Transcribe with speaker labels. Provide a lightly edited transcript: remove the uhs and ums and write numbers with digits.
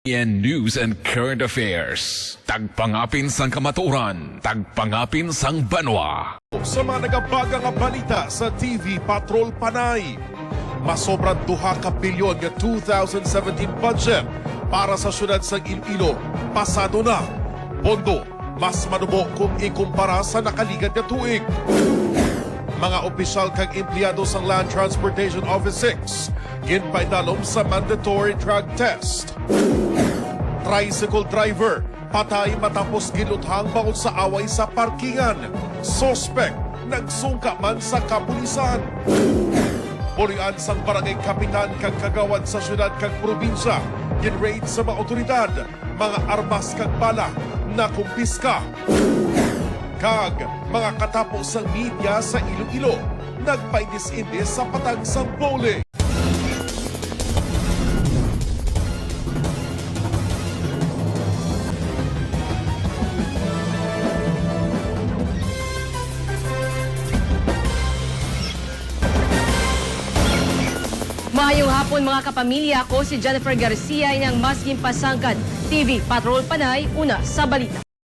Speaker 1: News and current affairs. Tagpangapin sang kamatuoran, tagpangapin sang banwa.
Speaker 2: Sa mga nagabaga nga balita sa TV Patrol Panay, masobrang 2 ka bilyon nga 2017 budget para sa syudad sa Iloilo, pasado na. Pondo, mas manubo kung ikumpara sa nakaligad nga tuig. Mga opisyal kag empleyado sa Land Transportation Office 6, ginpaidalom sa mandatory drug test. Tricycle driver, patay matapos giluthang bangod sa away sa parkingan. Suspect, nagsungka man sa kapulisan. Pulian sang barangay kapitan kag kagawad sa syudad kag probinsya, gin-raid sa mga otoridad, mga armas kag bala na kumpiska. Kag mga katapos sang media sa Iloilo, nagpaindis-indis sa patag sang bowling.
Speaker 3: Maayong hapon mga kapamilya, ako si Jennifer Garcia, inang mas gimpasangkad TV Patrol Panay, una sa balita.